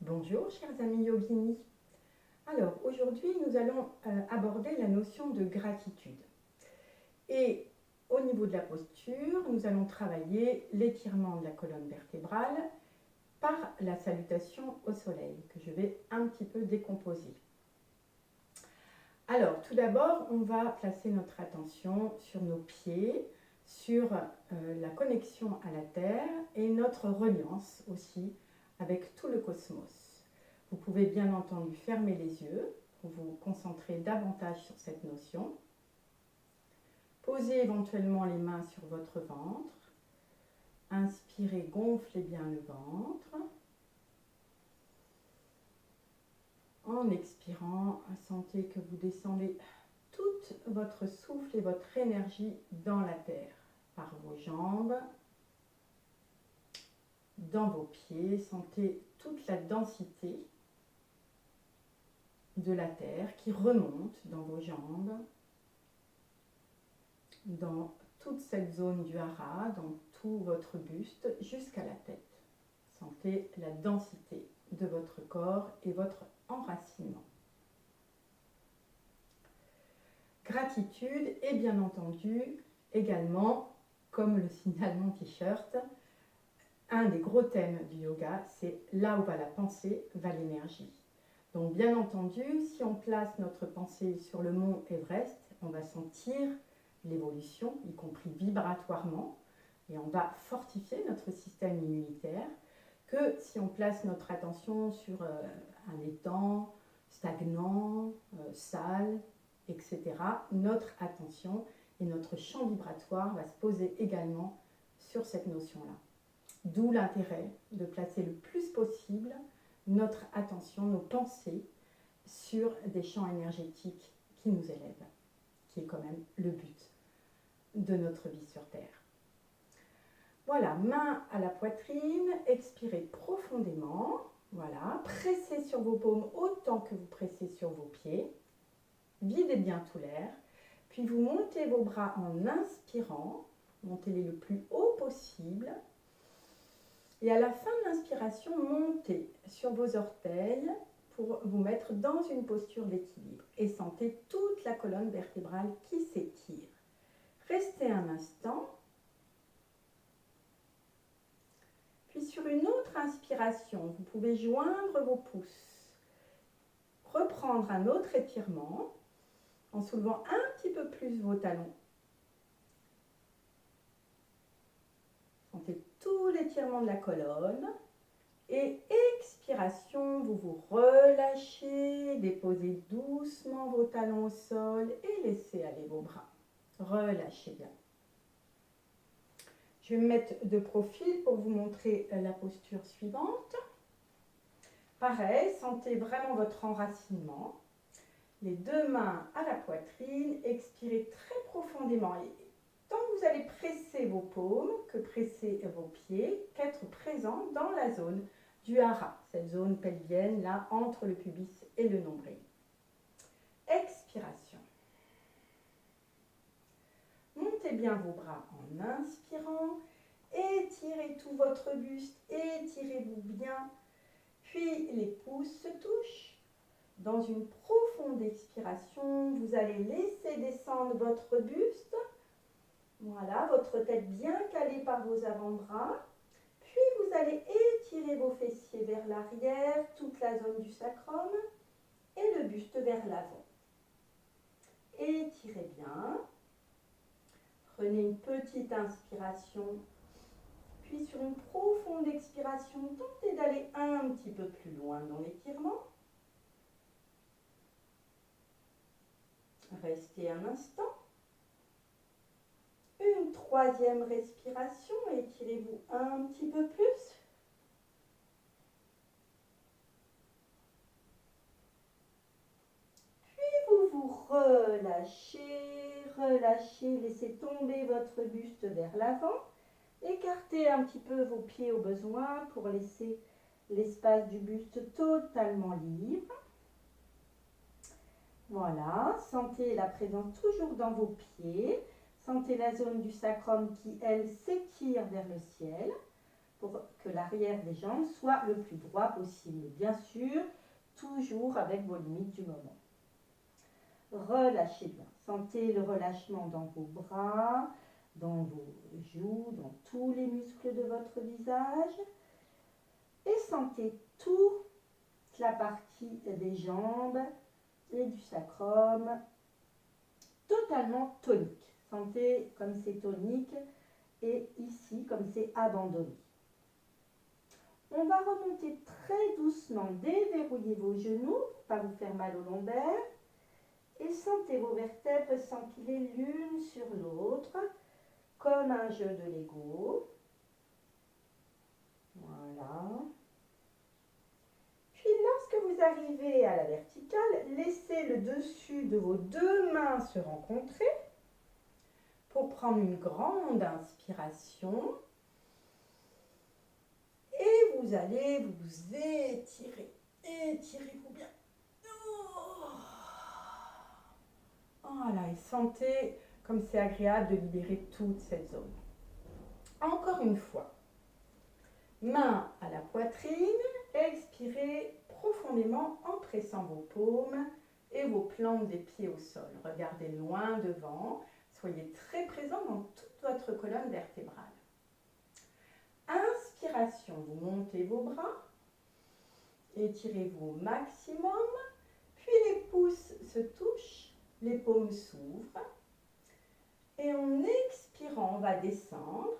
Bonjour chers amis yoginis. Alors aujourd'hui nous allons aborder la notion de gratitude. Et au niveau de la posture, nous allons travailler l'étirement de la colonne vertébrale par la salutation au soleil que je vais un petit peu décomposer. Alors tout d'abord on va placer notre attention sur nos pieds, sur la connexion à la terre et notre reliance aussi avec tout le cosmos. Vous pouvez bien entendu fermer les yeux pour vous concentrer davantage sur cette notion. Posez éventuellement les mains sur votre ventre. Inspirez, gonflez bien le ventre. En expirant, sentez que vous descendez tout votre souffle et votre énergie dans la terre, par vos jambes, dans vos pieds. Sentez toute la densité de la terre qui remonte dans vos jambes, dans toute cette zone du hara, dans tout votre buste jusqu'à la tête. Sentez la densité de votre corps et votre enracinement. Gratitude et bien entendu également, comme le signale mon t-shirt, un des gros thèmes du yoga, c'est là où va la pensée, va l'énergie. Donc bien entendu, si on place notre pensée sur le mont Everest, on va sentir l'évolution, y compris vibratoirement, et on va fortifier notre système immunitaire, que si on place notre attention sur un étang stagnant, sale, etc., notre attention et notre champ vibratoire va se poser également sur cette notion-là. D'où l'intérêt de placer le plus possible notre attention, nos pensées sur des champs énergétiques qui nous élèvent, qui est quand même le but de notre vie sur Terre. Voilà, main à la poitrine, expirez profondément, voilà, pressez sur vos paumes autant que vous pressez sur vos pieds, videz bien tout l'air, puis vous montez vos bras en inspirant, montez-les le plus haut possible, et à la fin de l'inspiration, montez sur vos orteils pour vous mettre dans une posture d'équilibre et sentez toute la colonne vertébrale qui s'étire. Restez un instant. Puis sur une autre inspiration, vous pouvez joindre vos pouces, reprendre un autre étirement en soulevant un petit peu plus vos talons. Sentez tout l'étirement de la colonne. Et expiration, vous vous relâchez, déposez doucement vos talons au sol et laissez aller vos bras. Relâchez bien. Je vais me mettre de profil pour vous montrer la posture suivante. Pareil, sentez vraiment votre enracinement. Les deux mains à la poitrine, expirez très profondément. Et tant que vous allez presser vos paumes, que presser vos pieds, qu'être présent dans la zone du hara, cette zone pelvienne là entre le pubis et le nombril. Expiration. Montez bien vos bras en inspirant, étirez tout votre buste, étirez-vous bien, puis les pouces se touchent. Dans une profonde expiration, vous allez laisser descendre votre buste, voilà, votre tête bien calée par vos avant-bras, puis vous allez étirer vos fessiers vers l'arrière, toute la zone du sacrum et le buste vers l'avant. Étirez bien. Prenez une petite inspiration, puis sur une profonde expiration, tentez d'aller un petit peu plus loin dans l'étirement. Restez un instant. Une troisième respiration, étirez-vous un petit peu plus. Puis vous vous relâchez, laissez tomber votre buste vers l'avant. Écartez un petit peu vos pieds au besoin pour laisser l'espace du buste totalement libre. Voilà, sentez la présence toujours dans vos pieds. Sentez la zone du sacrum qui, elle, s'étire vers le ciel. pour que l'arrière des jambes soit le plus droit possible. Bien sûr, toujours avec vos limites du moment. Relâchez bien. Sentez le relâchement dans vos bras, dans vos joues, dans tous les muscles de votre visage. Et sentez toute la partie des jambes et du sacrum totalement tonique. Sentez comme c'est tonique et ici comme c'est abandonné. On va remonter très doucement, déverrouiller vos genoux pour ne pas vous faire mal au lombaire. Et sentez vos vertèbres s'empiler l'une sur l'autre, comme un jeu de Lego. Voilà. Puis lorsque vous arrivez à la verticale, laissez le dessus de vos deux mains se rencontrer pour prendre une grande inspiration. Et vous allez vous étirer. Étirez-vous bien. Voilà, et sentez comme c'est agréable de libérer toute cette zone. Encore une fois, main à la poitrine, expirez profondément en pressant vos paumes et vos plantes des pieds au sol. Regardez loin devant, soyez très présent dans toute votre colonne vertébrale. Inspiration, vous montez vos bras, étirez-vous au maximum, puis les pouces se touchent. Les paumes s'ouvrent et en expirant, on va descendre.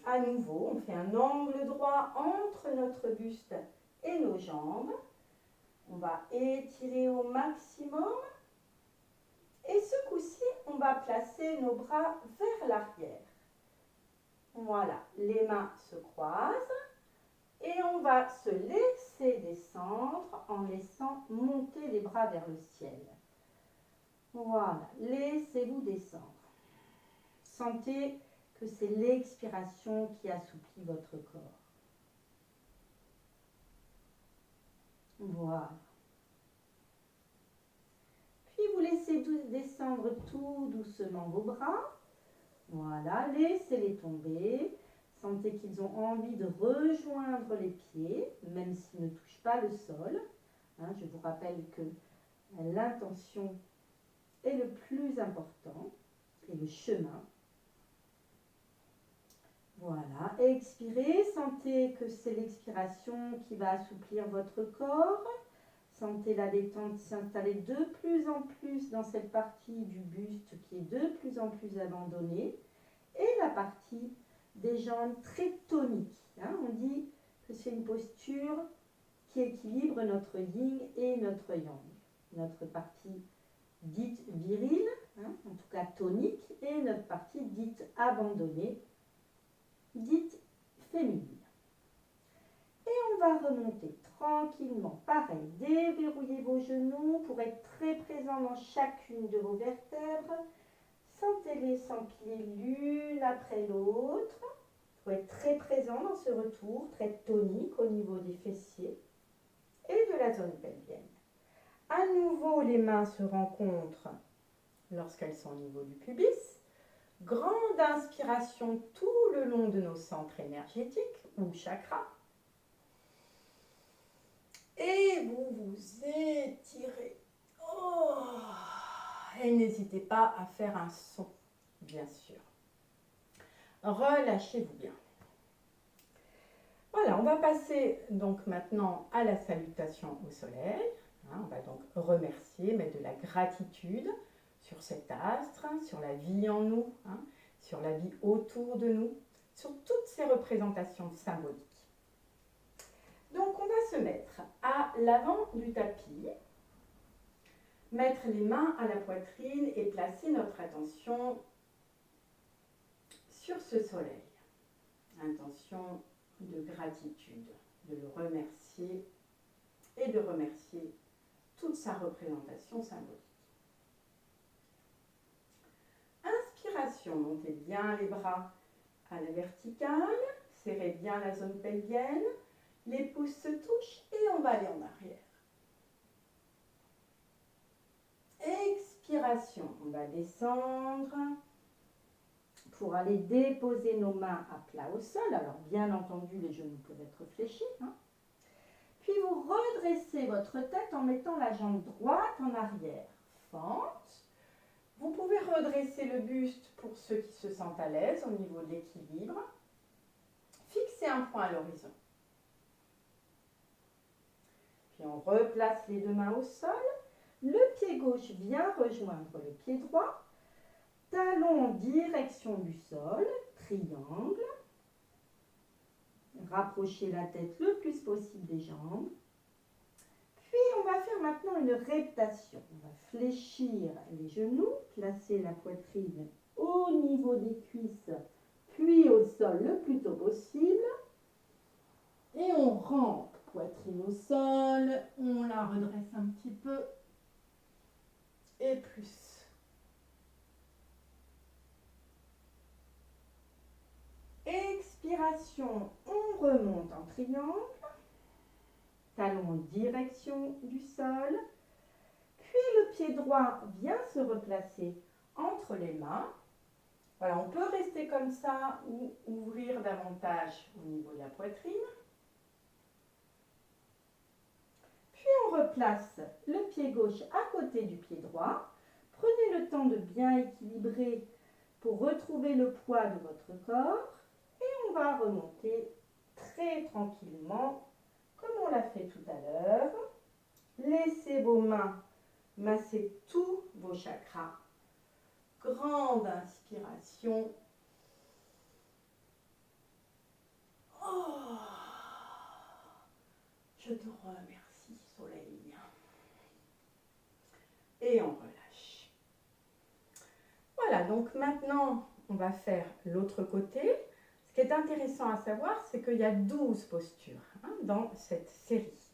À nouveau, on fait un angle droit entre notre buste et nos jambes. On va étirer au maximum. Et ce coup-ci, on va placer nos bras vers l'arrière. Voilà, les mains se croisent et on va se laisser descendre en laissant monter les bras vers le ciel. Voilà, laissez-vous descendre. Sentez que c'est l'expiration qui assouplit votre corps. Voilà. Puis vous laissez descendre tout doucement vos bras. Voilà, laissez-les tomber. Sentez qu'ils ont envie de rejoindre les pieds, même s'ils ne touchent pas le sol. Je vous rappelle que l'intention est le plus important et le chemin. Voilà, expirez, sentez que c'est l'expiration qui va assouplir votre corps. Sentez la détente s'installer de plus en plus dans cette partie du buste qui est de plus en plus abandonnée et la partie des jambes très toniques. On dit que c'est une posture qui équilibre notre yin et notre yang. Notre partie dite virile, en tout cas tonique, et notre partie dite abandonnée, dite féminine. Et on va remonter tranquillement. Pareil, déverrouillez vos genoux pour être très présent dans chacune de vos vertèbres. Sentez-les s'empiler l'une après l'autre. Il faut être très présent dans ce retour, très tonique au niveau des fessiers et de la zone pelvienne. À nouveau, les mains se rencontrent lorsqu'elles sont au niveau du pubis. Grande inspiration tout le long de nos centres énergétiques ou chakras. Et vous vous étirez. Et n'hésitez pas à faire un son, bien sûr. Relâchez-vous bien. Voilà, on va passer donc maintenant à la salutation au soleil. On va donc remercier, mettre de la gratitude sur cet astre, sur la vie en nous, sur la vie autour de nous, sur toutes ces représentations symboliques. Donc on va se mettre à l'avant du tapis, mettre les mains à la poitrine et placer notre attention sur ce soleil. Intention de gratitude, de le remercier et de remercier toute sa représentation symbolique. Inspiration, montez bien les bras à la verticale, serrez bien la zone pelvienne, les pouces se touchent et on va aller en arrière. Expiration, on va descendre pour aller déposer nos mains à plat au sol. Alors bien entendu, les genoux peuvent être fléchis. Puis vous redressez votre tête en mettant la jambe droite en arrière. Fente. Vous pouvez redresser le buste pour ceux qui se sentent à l'aise au niveau de l'équilibre. Fixez un point à l'horizon. Puis on replace les deux mains au sol. Le pied gauche vient rejoindre le pied droit. Talon en direction du sol, triangle. Rapprochez la tête le plus possible des jambes. Puis on va faire maintenant une reptation. On va fléchir les genoux, placer la poitrine au niveau des cuisses, puis au sol le plus tôt possible. Et on rampe, poitrine au sol, on la redresse un petit peu. Et plus. Expiration, on remonte en triangle. Talon en direction du sol. Puis le pied droit vient se replacer entre les mains. Voilà, on peut rester comme ça ou ouvrir davantage au niveau de la poitrine. Puis on replace le pied gauche à côté du pied droit. Prenez le temps de bien équilibrer pour retrouver le poids de votre corps. Et on va remonter très tranquillement, comme on l'a fait tout à l'heure. Laissez vos mains masser tous vos chakras. Grande inspiration. Oh, je te remercie, soleil. Et on relâche. Voilà, donc maintenant, on va faire l'autre côté. Ce qui est intéressant à savoir, c'est qu'il y a 12 postures dans cette série.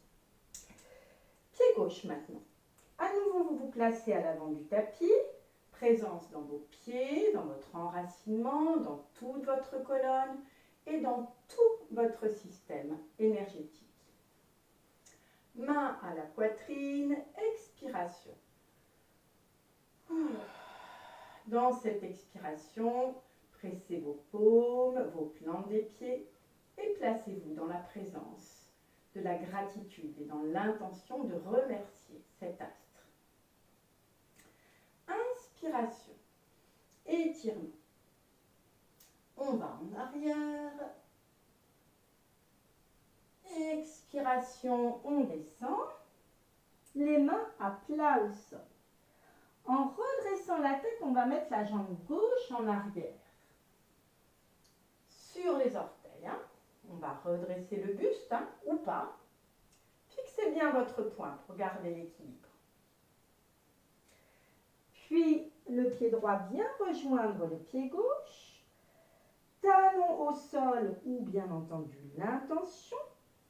Pied gauche maintenant. À nouveau, vous vous placez à l'avant du tapis. Présence dans vos pieds, dans votre enracinement, dans toute votre colonne et dans tout votre système énergétique. Main à la poitrine, expiration. Dans cette expiration, pressez vos paumes, vos plantes des pieds et placez-vous dans la présence de la gratitude et dans l'intention de remercier cet astre. Inspiration, étirement. On va en arrière. Expiration, on descend. Les mains à plat au sol. En redressant la tête, on va mettre la jambe gauche en arrière. Sur les orteils, on va redresser le buste ou pas. Fixez bien votre poing pour garder l'équilibre. Puis le pied droit vient rejoindre le pied gauche. Talon au sol ou bien entendu l'intention.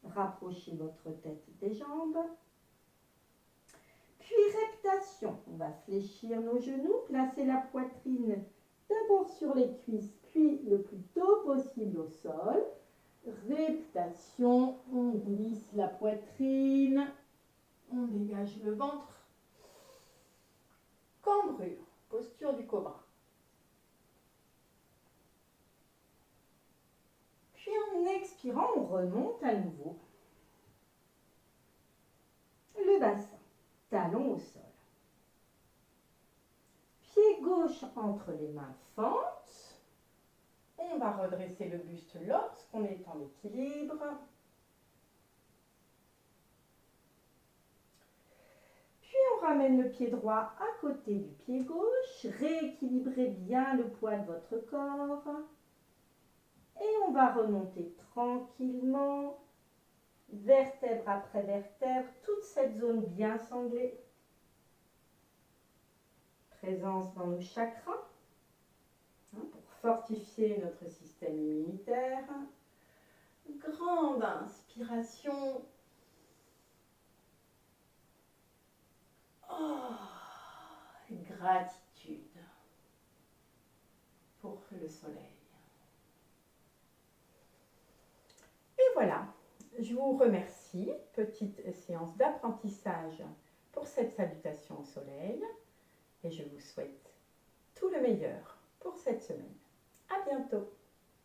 Rapprochez votre tête des jambes. Puis reptation, on va fléchir nos genoux, placer la poitrine d'abord sur les cuisses, puis le plus tôt possible au sol. Reptation, on glisse la poitrine, on dégage le ventre. Cambrure, posture du cobra. Puis en expirant, on remonte à nouveau. Le bassin. Talon au sol. Pied gauche entre les mains fente. On va redresser le buste lorsqu'on est en équilibre. Puis on ramène le pied droit à côté du pied gauche. Rééquilibrez bien le poids de votre corps. Et on va remonter tranquillement. Vertèbre après vertèbre, toute cette zone bien sanglée. Présence dans nos chakras pour fortifier notre système immunitaire. Grande inspiration. Gratitude pour le soleil. Et voilà. Je vous remercie, petite séance d'apprentissage pour cette salutation au soleil et je vous souhaite tout le meilleur pour cette semaine. À bientôt.